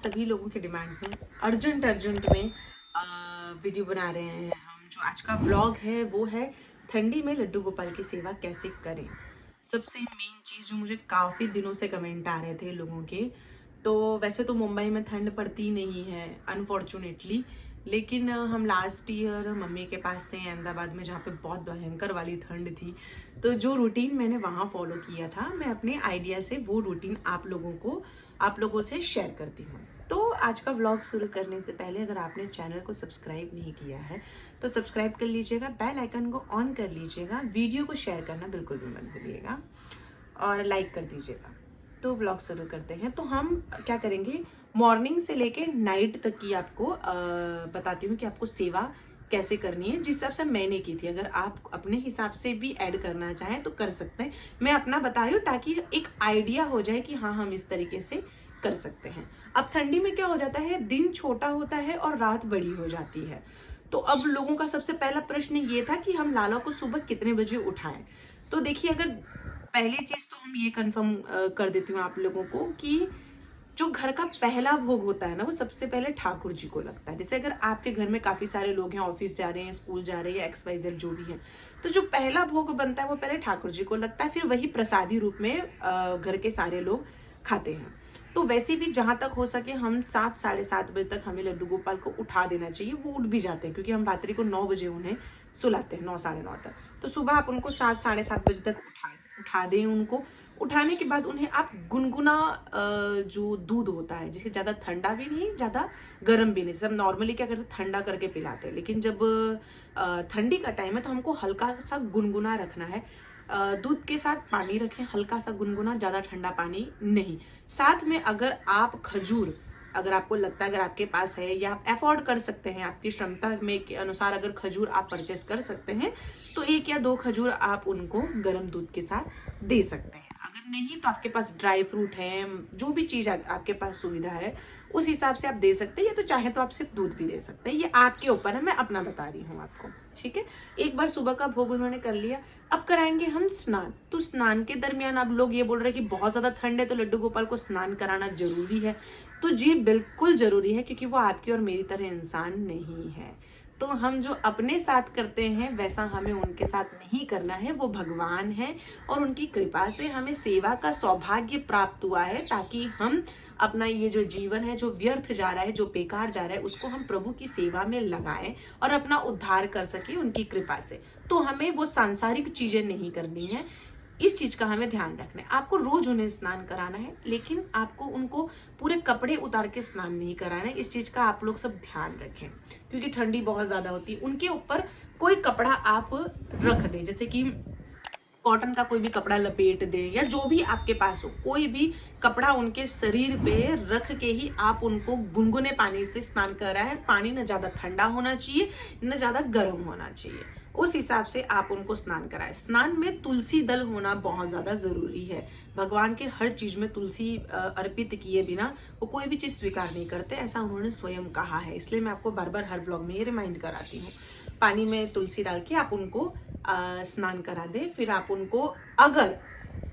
सभी लोगों की डिमांड में अर्जेंट में वीडियो बना रहे हैं हम। जो आज का ब्लॉग है वो है ठंडी में लड्डू गोपाल की सेवा कैसे करें। सबसे मेन चीज़ जो मुझे काफ़ी दिनों से कमेंट आ रहे थे लोगों के, तो वैसे तो मुंबई में ठंड पड़ती नहीं है अनफॉर्चुनेटली, लेकिन हम लास्ट ईयर मम्मी के पास थे अहमदाबाद में, जहाँ पे बहुत भयंकर वाली ठंड थी। तो जो रूटीन मैंने वहाँ फॉलो किया था, मैं अपने आइडिया से वो रूटीन आप लोगों से शेयर करती हूँ। तो आज का व्लॉग शुरू करने से पहले अगर आपने चैनल को सब्सक्राइब नहीं किया है तो सब्सक्राइब कर लीजिएगा, बेल आइकन को ऑन कर लीजिएगा, वीडियो को शेयर करना बिल्कुल भी मत भूलिएगा और लाइक कर दीजिएगा। तो व्लॉग शुरू करते हैं। तो हम क्या करेंगे, मॉर्निंग से लेके नाइट तक की आपको बताती हूँ कि आपको सेवा कैसे करनी है, जिस हिसाब से मैंने की थी। अगर आप अपने हिसाब से भी ऐड करना चाहें तो कर सकते हैं। मैं अपना बता रही हूँ ताकि एक आइडिया हो जाए कि हाँ, हम इस तरीके से कर सकते हैं। अब ठंडी में क्या हो जाता है, दिन छोटा होता है और रात बड़ी हो जाती है। तो अब लोगों का सबसे पहला प्रश्न ये था कि हम लाला को सुबह कितने बजे उठाएं। तो देखिए, अगर पहली चीज तो हम ये कंफर्म कर देती हूँ आप लोगों को कि जो घर का पहला भोग होता है ना, वो सबसे पहले ठाकुर जी को लगता है। जैसे अगर आपके घर में काफी सारे लोग हैं, ऑफिस जा रहे हैं, स्कूल जा रहे हैं, XYZ जो भी है, तो जो पहला भोग बनता है वो पहले ठाकुर जी को लगता है, फिर वही प्रसादी रूप में घर के सारे लोग खाते हैं। तो वैसे भी जहां तक हो सके हम 7 साढ़े 7 बजे तक हमें लड्डू गोपाल को उठा देना चाहिए। वो उठ भी जाते हैं क्योंकि हम रात्रि को 9 बजे उन्हें सुलाते हैं, 9 साढ़े 9 तक। तो सुबह आप उनको 7 साढ़े 7 बजे तक उठा दें। उनको उठाने के बाद उन्हें आप गुनगुना जो दूध होता है, जिसे ज़्यादा ठंडा भी नहीं ज़्यादा गर्म भी नहीं, सब नॉर्मली क्या करते हैं ठंडा करके पिलाते हैं, लेकिन जब ठंडी का टाइम है तो हमको हल्का सा गुनगुना रखना है। दूध के साथ पानी रखें, हल्का सा गुनगुना, ज़्यादा ठंडा पानी नहीं। साथ में अगर आप खजूर, अगर आपको लगता है, अगर आपके पास है या आप अफोर्ड कर सकते हैं, आपकी क्षमता में के अनुसार अगर खजूर आप परचेस कर सकते हैं तो 1 या 2 खजूर आप उनको गर्म दूध के साथ दे सकते हैं। अगर नहीं तो आपके पास ड्राई फ्रूट है, जो भी चीज़ आपके पास सुविधा है उस हिसाब से आप दे सकते हैं, या तो चाहे तो आप सिर्फ दूध भी दे सकते हैं। ये आपके ऊपर है, मैं अपना बता रही हूँ आपको, ठीक है। एक बार सुबह का भोग उन्होंने कर लिया, अब कराएंगे हम स्नान। तो स्नान के दरमियान अब लोग ये बोल रहे हैं कि बहुत ज्यादा ठंड है तो लड्डू गोपाल को स्नान कराना जरूरी है। तो जी बिल्कुल जरूरी है, क्योंकि वो आपकी और मेरी तरह इंसान नहीं है। तो हम जो अपने साथ करते हैं वैसा हमें उनके साथ नहीं करना है। वो भगवान है और उनकी कृपा से हमें सेवा का सौभाग्य प्राप्त हुआ है, ताकि हम अपना ये जो जीवन है, जो व्यर्थ जा रहा है, जो बेकार जा रहा है, उसको हम प्रभु की सेवा में लगाएं और अपना उद्धार कर सके उनकी कृपा से। तो हमें वो सांसारिक चीजें नहीं करनी है, इस चीज का हमें ध्यान रखना है। आपको रोज उन्हें स्नान कराना है, लेकिन आपको उनको पूरे कपड़े उतार के स्नान नहीं कराना है। इस चीज का आप लोग सब ध्यान रखें, क्योंकि ठंडी बहुत ज्यादा होती है। उनके ऊपर कोई कपड़ा आप रख दें, जैसे कि कॉटन का कोई भी कपड़ा लपेट दे, या जो भी आपके पास हो, कोई भी कपड़ा उनके शरीर पे रख के ही आप उनको गुनगुने पानी से स्नान कराएं। पानी न ज्यादा ठंडा होना चाहिए न ज्यादा गर्म होना चाहिए, उस हिसाब से आप उनको स्नान कराएं। स्नान में तुलसी दल होना बहुत ज्यादा जरूरी है। भगवान के हर चीज में तुलसी अर्पित किए बिना वो कोई भी चीज स्वीकार नहीं करते, ऐसा उन्होंने स्वयं कहा है। इसलिए मैं आपको बार बार हर व्लॉग में ये रिमाइंड कराती हूँ। पानी में तुलसी डाल के आप उनको स्नान करा दे। फिर आप उनको, अगर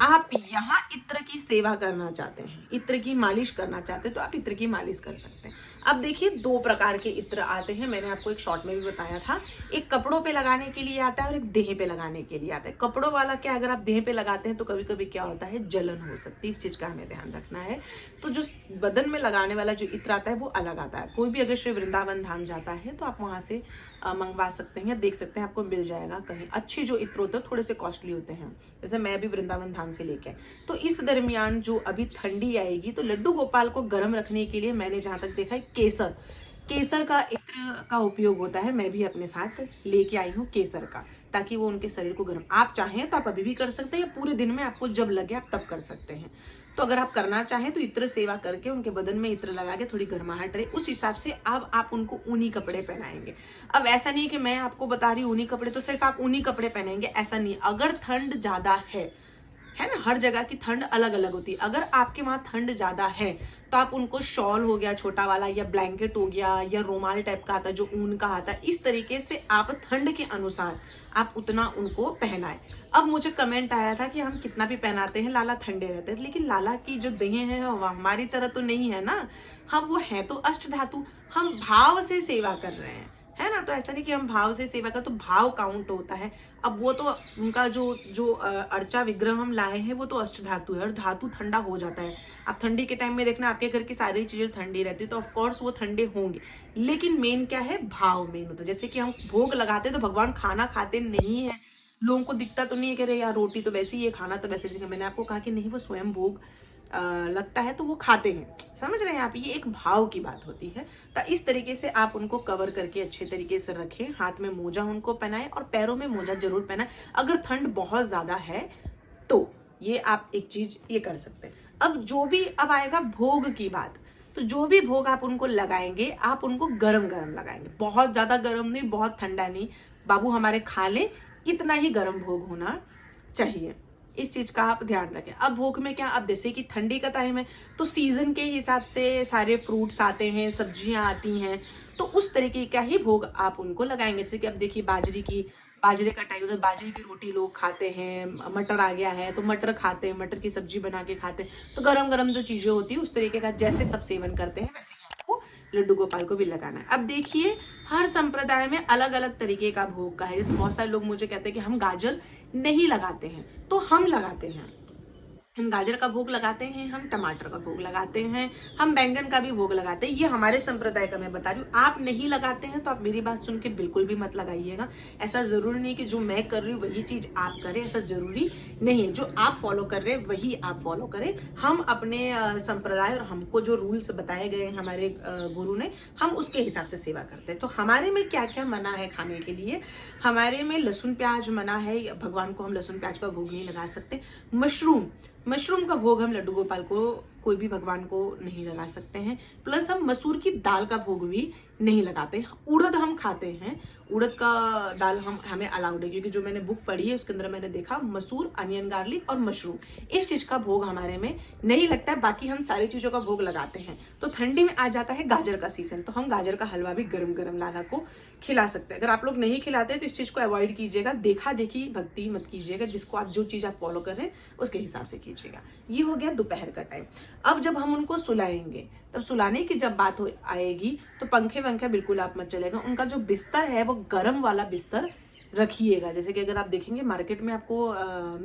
आप यहाँ इत्र की सेवा करना चाहते हैं, इत्र की मालिश करना चाहते हैं, तो आप इत्र की मालिश कर सकते हैं। अब देखिए, 2 प्रकार के इत्र आते हैं, मैंने आपको एक शॉर्ट में भी बताया था। एक कपड़ों पे लगाने के लिए आता है और एक देह पे लगाने के लिए आता है। कपड़ों वाला क्या, अगर आप देह पे लगाते हैं तो कभी कभी क्या होता है, जलन हो सकती है, इस चीज का हमें ध्यान रखना है। तो जो बदन में लगाने वाला जो इत्र आता है वो अलग आता है। कोई भी अगर श्री वृंदावन धाम जाता है तो आप वहां से मंगवा सकते हैं, देख सकते हैं, आपको मिल जाएगा कहीं। अच्छे जो इत्र होते हैं थोड़े से कॉस्टली होते हैं, जैसे मैं भी वृंदावन धाम से लेके। तो इस दरमियान जो अभी ठंडी आएगी, तो लड्डू गोपाल को गर्म रखने के लिए मैंने जहां तक देखा है, केसर का इत्र का उपयोग होता है। मैं भी अपने साथ लेके आई हूँ केसर का, ताकि वो उनके शरीर को गर्म, आप चाहें तो आप अभी भी कर सकते हैं, या पूरे दिन में आपको जब लगे आप तब कर सकते हैं। तो अगर आप करना चाहें तो इत्र सेवा करके उनके बदन में इत्र लगा के थोड़ी गर्माहट रहे, उस हिसाब से अब आप उनको ऊनी कपड़े पहनाएंगे। अब ऐसा नहीं कि मैं आपको बता रही हूँ ऊनी कपड़े तो सिर्फ आप ऊनी कपड़े पहनेंगे, ऐसा नहीं। अगर ठंड ज्यादा है ना, हर जगह की ठंड अलग अलग होती है। अगर आपके वहां ठंड ज्यादा है तो तो आप उनको शॉल हो गया छोटा वाला, या ब्लैंकेट हो गया, या रुमाल टाइप का आता है जो ऊन का आता है, इस तरीके से आप ठंड के अनुसार आप उतना उनको पहनाएं। अब मुझे कमेंट आया था कि हम कितना भी पहनाते हैं लाला ठंडे रहते हैं, लेकिन लाला की जो देह है वो हमारी तरह तो नहीं है ना। हम वो है तो अष्ट धातु, हम भाव से सेवा कर रहे हैं, है ना। तो ऐसा नहीं कि हम भाव से सेवा कर, तो भाव काउंट होता है। अब वो तो उनका जो जो अर्चा विग्रह हम लाए हैं वो तो अष्ट धातु है, और धातु ठंडा हो जाता है। अब ठंडी के टाइम में देखना आपके घर की सारी चीजें ठंडी रहती है, तो ऑफकोर्स वो ठंडे होंगे, लेकिन मेन क्या है, भाव मेन होता है। जैसे कि हम भोग लगाते हैं तो भगवान खाना खाते नहीं है, लोगों को दिखता तो नहीं है कि अरे यार रोटी तो वैसी है, खाना तो वैसे ही। मैंने आपको कहा कि नहीं, वो स्वयं भोग लगता है तो वो खाते हैं, समझ रहे हैं आप। ये एक भाव की बात होती है। तो इस तरीके से आप उनको कवर करके अच्छे तरीके से रखें, हाथ में मोजा उनको पहनाएं और पैरों में मोजा जरूर पहनाएं। अगर ठंड बहुत ज्यादा है तो ये आप एक चीज ये कर सकते हैं। अब जो भी अब आएगा भोग की बात, तो जो भी भोग आप उनको लगाएंगे, आप उनको गरम गरम लगाएंगे, बहुत ज्यादा गरम नहीं, बहुत ठंडा नहीं। बाबू हमारे खा ले, इतना ही गरम भोग होना चाहिए। इस चीज का आप ध्यान रखें। अब भोग में क्या, अब जैसे कि ठंडी का टाइम है तो सीजन के हिसाब से सारे फ्रूट्स आते हैं, सब्जियां आती हैं, तो उस तरीके का ही भोग आप उनको लगाएंगे। जैसे कि अब देखिए बाजरे का टाइम होता है, बाजरे की रोटी लोग खाते हैं, मटर आ गया है तो मटर खाते हैं, मटर की सब्जी बना के खाते हैं। तो गरम गरम जो चीजें होती है उस तरीके का जैसे सब सेवन करते हैं वैसे ही आपको लड्डू गोपाल को भी लगाना है। अब देखिए हर संप्रदाय में अलग अलग तरीके का भोग का है। जैसे बहुत सारे लोग मुझे कहते हैं कि हम गाजर नहीं लगाते हैं, तो हम लगाते हैं। हम गाजर का भोग लगाते हैं, हम टमाटर का भोग लगाते हैं, हम बैंगन का भी भोग लगाते हैं। ये हमारे संप्रदाय का मैं बता रही हूँ। आप नहीं लगाते हैं तो आप मेरी बात सुन के बिल्कुल भी मत लगाइएगा। ऐसा जरूरी नहीं कि जो मैं कर रही हूँ वही चीज आप करें, ऐसा जरूरी नहीं है। जो आप फॉलो कर रहे हैं वही आप फॉलो करें। हम अपने संप्रदाय और हमको जो रूल्स बताए गए हैं हमारे गुरु ने, हम उसके हिसाब से सेवा करते हैं। तो हमारे में क्या क्या मना है खाने के लिए, हमारे में लहसुन प्याज मना है, भगवान को हम लहसुन प्याज का भोग नहीं लगा सकते। मशरूम का भोग हम लड्डू गोपाल को कोई भी भगवान को नहीं लगा सकते हैं। प्लस हम मसूर की दाल का भोग भी नहीं लगाते। उड़द हम खाते हैं, उड़द का दाल हमें अलाउड है, क्योंकि जो मैंने बुक पढ़ी है उसके अंदर मैंने देखा मसूर, अनियन गार्लिक और मशरूम, इस चीज का भोग हमारे में नहीं लगता है। बाकी हम सारी चीजों का भोग लगाते हैं। तो ठंडी में आ जाता है गाजर का सीजन, तो हम गाजर का हलवा भी गरम गरम लाला को खिला सकते हैं। अगर आप लोग नहीं खिलाते तो इस चीज को अवॉइड कीजिएगा। देखा देखी भक्ति मत कीजिएगा, जिसको आप जो चीज आप फॉलो कर रहे हैं उसके हिसाब से कीजिएगा। ये हो गया दोपहर का टाइम। अब जब हम उनको सुलाएंगे, तब सुलाने की जब बात आएगी तो पंखे वंखे बिल्कुल आप मत चलेगा। उनका जो बिस्तर है वो गर्म वाला बिस्तर रखिएगा। जैसे कि अगर आप देखेंगे मार्केट में आपको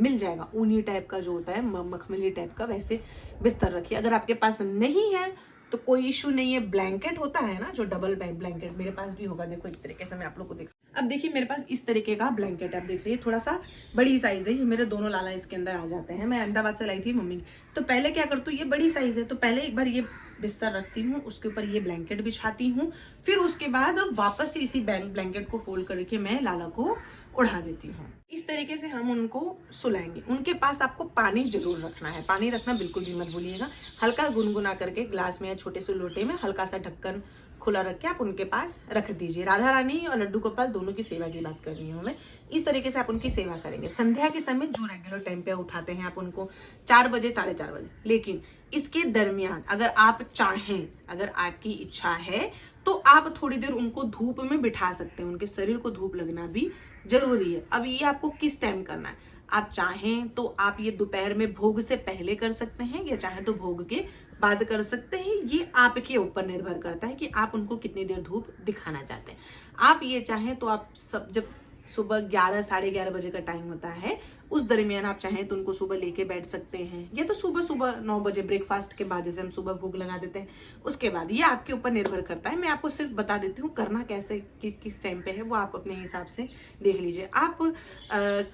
मिल जाएगा ऊनी टाइप का जो होता है, मखमली टाइप का, वैसे बिस्तर रखिए। अगर आपके पास नहीं है तो कोई इशू नहीं है। ब्लैंकेट होता है ना जो डबल ब्लैंकेट, मेरे पास भी होगा। देखो एक तरीके से मैं आप लोग को दिखा। अब देखिए मेरे पास इस तरीके का ब्लैंकेट आप देख रही है, थोड़ा सा बड़ी साइज है। ये मेरे दोनों लाला इसके अंदर आ जाते हैं। मैं अहमदाबाद से लाई थी मम्मी। तो पहले क्या करती हूँ, ये बड़ी साइज है तो पहले एक बार ये बिस्तर रखती हूँ, उसके ऊपर ये ब्लैंकेट बिछाती हूँ, फिर उसके बाद वापस से इसी ब्लैंकेट को फोल्ड करके मैं लाला को उड़ा देती हूँ। इस तरीके से हम उनको सुलाएंगे। उनके पास आपको पानी जरूर रखना है, पानी रखना बिल्कुल भी मत भूलिएगा। हल्का गुनगुना करके ग्लास में या छोटे से लोटे में हल्का सा ढक्कन खुला रख के आप उनके पास रख दीजिए। राधा रानी और लड्डू गोपाल दोनों की सेवा की बात कर रही हूँ मैं। इस तरीके से आप उनकी सेवा करेंगे। संध्या के समय जो रेगुलर टाइम पे उठाते हैं आप उनको 4 बजे 4:30 बजे, लेकिन इसके दरमियान अगर आप चाहें, अगर आपकी इच्छा है तो आप थोड़ी देर उनको धूप में बिठा सकते हैं। उनके शरीर को धूप लगना भी जरूरी है। अब ये आपको किस टाइम करना है, आप चाहें तो आप ये दोपहर में भोग से पहले कर सकते हैं, या चाहें तो भोग के बाद कर सकते हैं। ये आपके ऊपर निर्भर करता है कि आप उनको कितनी देर धूप दिखाना चाहते हैं। आप ये चाहें तो आप सब जब सुबह 11 साढ़े 11 बजे का टाइम होता है उस दरमियान आप चाहें तो उनको सुबह लेके बैठ सकते हैं, या तो सुबह 9 बजे ब्रेकफास्ट के बाद, जैसे हम सुबह भोग लगा देते हैं उसके बाद। ये आपके ऊपर निर्भर करता है। मैं आपको सिर्फ बता देती हूँ करना कैसे किस टाइम पे है, वो आप अपने हिसाब से देख लीजिए। आप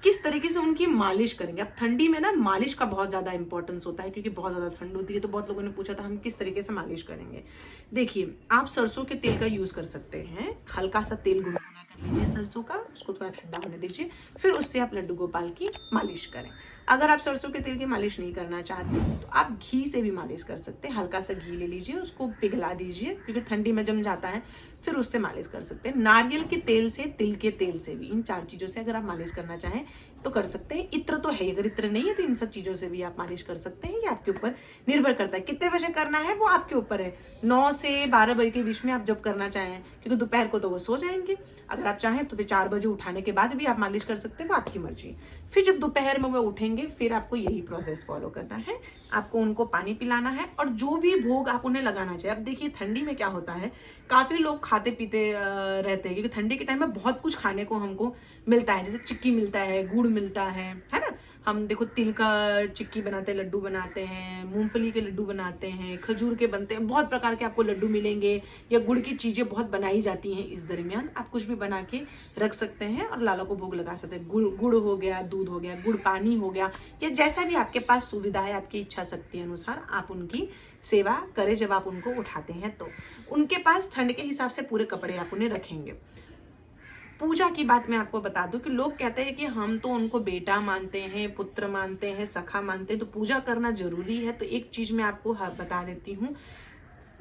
किस तरीके से उनकी मालिश करेंगे। अब ठंडी में ना मालिश का बहुत ज्यादा इंपॉर्टेंस होता है, क्योंकि बहुत ज्यादा ठंड होती है। तो बहुत लोगों ने पूछा था हम किस तरीके से मालिश करेंगे। देखिए आप सरसों के तेल का यूज कर सकते हैं। हल्का सा तेल गुनगुना कर लीजिए सरसों का, उसको थोड़ा ठंडा होने दीजिए, फिर उससे आप लड्डू गोपाल की मालिश करें। अगर आप सरसों के तेल की मालिश नहीं करना चाहते तो आप घी से भी मालिश कर सकते हैं। हल्का सा घी ले लीजिए, उसको पिघला दीजिए, क्योंकि ठंडी में जम जाता है। फिर उससे मालिश कर सकते हैं। नारियल के तेल से, तिल के तेल से भी, इन 4 चीजों से अगर आप मालिश करना चाहें तो कर सकते हैं। इत्र तो है, अगर इत्र नहीं है तो इन सब चीजों से भी आप मालिश कर सकते हैं। ये आपके ऊपर निर्भर करता है कितने बजे करना है, वो आपके ऊपर है। 9 से 12 बजे के बीच में आप जब करना चाहें, क्योंकि दोपहर को तो वो सो जाएंगे। अगर आप चाहें तो फिर 4 बजे उठाने के बाद भी आप मालिश कर सकते हैं, वो आपकी मर्जी। फिर जब दोपहर में वो उठेंगे फिर आपको यही प्रोसेस फॉलो करना है। आपको उनको पानी पिलाना है और जो भी भोग आप उन्हें लगाना चाहिए। अब देखिए ठंडी में क्या होता है, काफी लोग खाते पीते रहते हैं, क्योंकि ठंडी के टाइम में बहुत कुछ खाने को हमको मिलता है, जैसे चिक्की मिलता है, गुड़ मिलता है ना। हम देखो तिल का चिक्की बनाते हैं, लड्डू बनाते हैं, मूंगफली के लड्डू बनाते हैं, खजूर के बनते हैं, बहुत प्रकार के आपको लड्डू मिलेंगे, या गुड़ की चीजें बहुत बनाई जाती हैं। इस दरमियान आप कुछ भी बना के रख सकते हैं और लाला को भोग लगा सकते हैं। गुड़ हो गया, दूध हो गया, गुड़ पानी हो गया, या जैसा भी आपके पास सुविधा है, आपकी इच्छा शक्ति अनुसार आप उनकी सेवा करें। जब आप उनको उठाते हैं तो उनके पास ठंड के हिसाब से पूरे कपड़े आप उन्हें रखेंगे। पूजा की बात मैं आपको बता दूं कि लोग कहते हैं कि हम तो उनको बेटा मानते हैं, पुत्र मानते हैं, सखा मानते हैं, तो पूजा करना जरूरी है। तो एक चीज मैं आपको बता देती हूँ,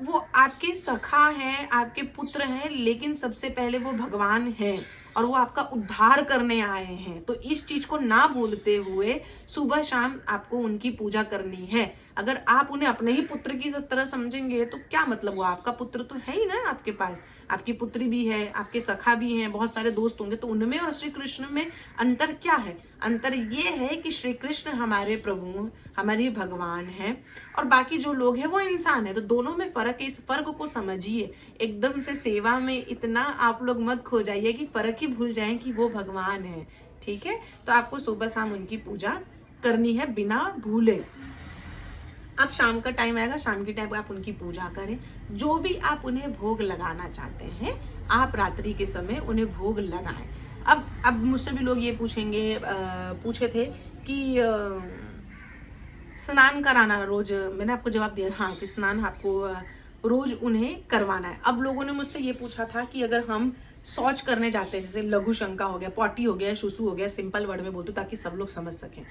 वो आपके सखा हैं, आपके पुत्र हैं, लेकिन सबसे पहले वो भगवान हैं और वो आपका उद्धार करने आए हैं। तो इस चीज को ना भूलते हुए सुबह शाम आपको उनकी पूजा करनी है। अगर आप उन्हें अपने ही पुत्र की तरह समझेंगे तो क्या मतलब हुआ, आपका पुत्र तो है ही ना आपके पास, आपकी पुत्री भी है, आपके सखा भी हैं, बहुत सारे दोस्त होंगे। तो उनमें और श्री कृष्ण में अंतर क्या है? अंतर ये है कि श्री कृष्ण हमारे प्रभु, हमारे भगवान हैं, और बाकी जो लोग हैं वो इंसान है। तो दोनों में फर्क है, इस फर्क को समझिए। एकदम से सेवा में इतना आप लोग मत खो जाइए कि फर्क ही भूल जाएं कि वो भगवान है। ठीक है, तो आपको सुबह शाम उनकी पूजा करनी है बिना भूले। अब शाम का टाइम आएगा, शाम के टाइम आप उनकी पूजा करें। जो भी आप उन्हें भोग लगाना चाहते हैं, आप रात्रि के समय उन्हें भोग लगाएं। अब मुझसे भी लोग ये पूछे थे कि स्नान कराना रोज, मैंने आपको जवाब दिया हाँ कि स्नान आपको रोज उन्हें करवाना है। अब लोगों ने मुझसे ये पूछा था कि अगर हम शौच करने जाते हैं, जैसे लघु शंका हो गया, पॉटी हो गया, शुशु हो गया, सिंपल वर्ड में बोलते ताकि सब लोग समझ सकें।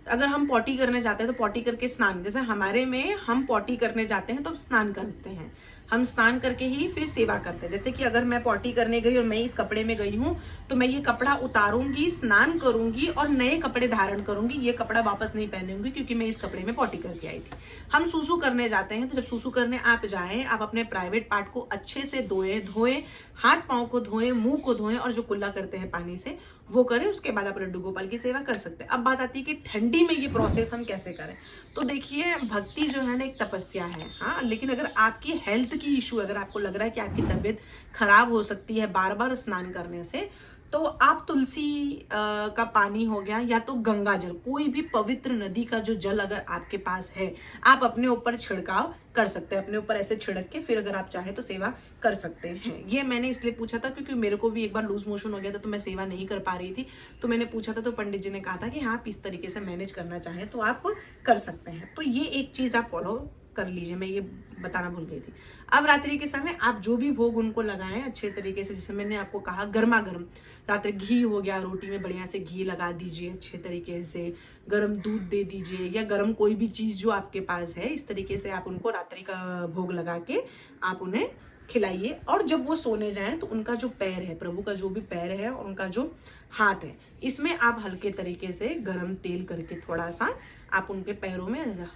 अगर हम पॉटी करने जाते हैं तो पॉटी करके स्नान, जैसे हमारे में हम पॉटी करने जाते हैं तो स्नान करते हैं, हम स्नान करके ही फिर सेवा करते हैं। जैसे कि अगर मैं पॉटी करने गई और मैं इस कपड़े में गई हूँ तो मैं ये कपड़ा उतारूंगी, स्नान करूंगी और नए कपड़े धारण करूंगी, ये कपड़ा वापस नहीं पहनूंगी क्योंकि मैं इस कपड़े में पॉटी करके आई थी। हम सुसु करने जाते हैं तो जब सुसु करने आप जाएं, आप अपने प्राइवेट पार्ट को अच्छे से धोएं, हाथ पांव को धोएं, मुंह को धोएं, और जो कुल्ला करते हैं पानी से वो करें। उसके बाद आप लड्डू गोपाल की सेवा कर सकते हैं। अब बात आती है कि ठंडी में ये प्रोसेस हम कैसे करें। तो देखिए, भक्ति जो है ना एक तपस्या है, हाँ, लेकिन अगर आपकी हेल्थ की इशू, अगर आपको लग रहा है कि आपकी तबीयत खराब हो सकती है बार बार स्नान करने से, तो आप तुलसी का पानी हो गया या तो गंगा जल, कोई भी पवित्र नदी का जो जल अगर आपके पास है, आप अपने ऊपर छिड़काव कर सकते हैं। अपने ऊपर ऐसे छिड़क के फिर अगर आप चाहे तो सेवा कर सकते हैं। ये मैंने इसलिए पूछा था क्योंकि मेरे को भी एक बार लूज मोशन हो गया था तो मैं सेवा नहीं कर पा रही थी। तो मैंने पूछा था तो पंडित जी ने कहा था कि हाँ, आप इस तरीके से मैनेज करना चाहें तो आप कर सकते हैं। तो ये एक चीज आप फॉलो कर लीजिए, मैं ये बताना भूल गई थी। अब रात्रि के समय आप जो भी भोग उनको लगाएं अच्छे तरीके से, जैसे मैंने आपको कहा गर्मा गर्म रात्रि घी हो गया, रोटी में बढ़िया से घी लगा दीजिए अच्छे तरीके से, गर्म दूध दे दीजिए या गर्म कोई भी चीज जो आपके पास है, इस तरीके से आप उनको रात्रि का भोग लगा के आप उन्हें खिलाइए। और जब वो सोने जाएं तो उनका जो पैर है, प्रभु का जो भी पैर है और उनका जो हाथ है, इसमें आप हल्के तरीके से गर्म तेल करके थोड़ा सा आप उनके पैरों में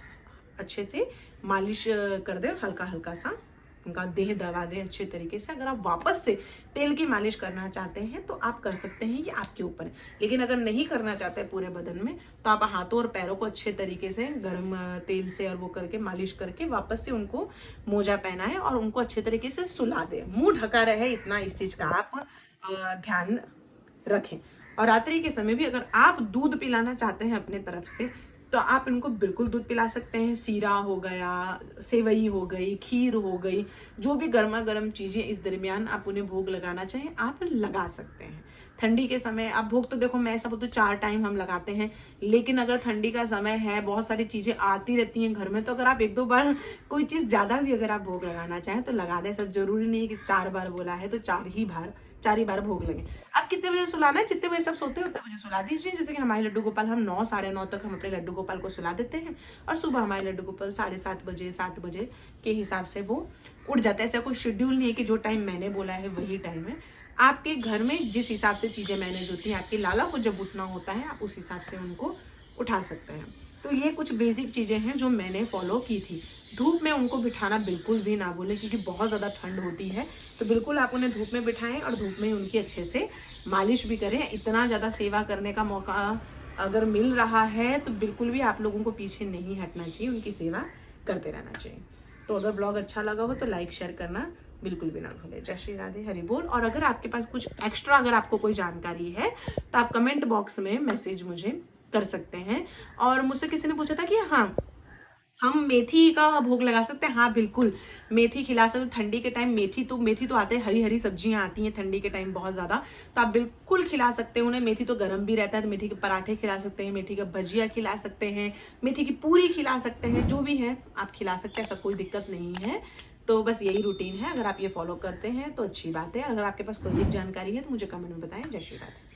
अच्छे से मालिश कर दें और हल्का हल्का सा उनका देह दबा दें अच्छे तरीके से। अगर आप वापस से तेल की मालिश करना चाहते हैं तो आप कर सकते हैं, ये आपके ऊपर है। लेकिन अगर नहीं करना चाहते पूरे बदन में तो आप हाथों और पैरों को अच्छे तरीके से गर्म तेल से और वो करके मालिश करके वापस से उनको मोजा पहनाएं और उनको अच्छे तरीके से सुला दें। मुंह ढका रहे, इतना इस चीज का आप ध्यान रखें। और रात्रि के समय भी अगर आप दूध पिलाना चाहते हैं अपने तरफ से तो आप इनको बिल्कुल दूध पिला सकते हैं। सीरा हो गया, सेवई हो गई, खीर हो गई, जो भी गर्मा गर्म चीजें इस दरमियान आप उन्हें भोग लगाना चाहें आप लगा सकते हैं। ठंडी के समय आप भोग तो देखो मैं ऐसा बोलती हूँ 4 टाइम हम लगाते हैं, लेकिन अगर ठंडी का समय है, बहुत सारी चीजें आती रहती हैं घर में, तो अगर आप 1-2 बार कोई चीज ज्यादा भी अगर आप भोग लगाना चाहें तो लगा दें। सब जरूरी नहीं है कि 4 बार बोला है तो 4 ही बार भोग लगे। अब कितने बजे सुलाना है, जितने बजे सब सोते हैं उतने बजे सुला दीजिए। जैसे कि हमारे लड्डू गोपाल हम 9 साढ़े 9 तक हम अपने लड्डू गोपाल को सुला देते हैं और सुबह हमारे लड्डू गोपाल 7:30 बजे 7 बजे के हिसाब से वो उठ जाता है। ऐसा कोई शेड्यूल नहीं है कि जो टाइम मैंने बोला है वही टाइम है। आपके घर में जिस हिसाब से चीज़ें मैनेज होती हैं, आपके लाला को जब उठना होता है आप उस हिसाब से उनको उठा सकते हैं। तो ये कुछ बेसिक चीज़ें हैं जो मैंने फॉलो की थी। धूप में उनको बिठाना बिल्कुल भी ना भूलें क्योंकि बहुत ज़्यादा ठंड होती है, तो बिल्कुल आप उन्हें धूप में बिठाएं और धूप में उनकी अच्छे से मालिश भी करें। इतना ज़्यादा सेवा करने का मौका अगर मिल रहा है तो बिल्कुल भी आप लोगों को पीछे नहीं हटना चाहिए, उनकी सेवा करते रहना चाहिए। तो अगर ब्लॉग अच्छा लगा हो तो लाइक शेयर करना बिल्कुल भी ना भूलें। जय श्री राधे, हरि बोल। और अगर आपके पास कुछ एक्स्ट्रा अगर आपको कोई जानकारी है तो आप कमेंट बॉक्स में मैसेज मुझे कर सकते हैं। और मुझसे किसी ने पूछा था कि हाँ हम मेथी का भोग लगा सकते हैं। हाँ बिल्कुल, मेथी खिला सकते। ठंडी के टाइम मेथी तो आते हैं, हरी हरी सब्जियां आती हैं ठंडी के टाइम बहुत ज़्यादा, तो आप बिल्कुल खिला सकते हैं उन्हें। मेथी तो गर्म भी रहता है, तो मेथी के पराठे खिला सकते हैं, मेथी का भजिया खिला सकते हैं, मेथी की पूरी खिला सकते हैं, जो भी है आप खिला सकते हैं, ऐसा कोई दिक्कत नहीं है। तो बस यही रूटीन है, अगर आप ये फॉलो करते हैं तो अच्छी बात है। अगर आपके पास कोई भी जानकारी है तो मुझे कमेंट में बताएं। जय श्री राधे।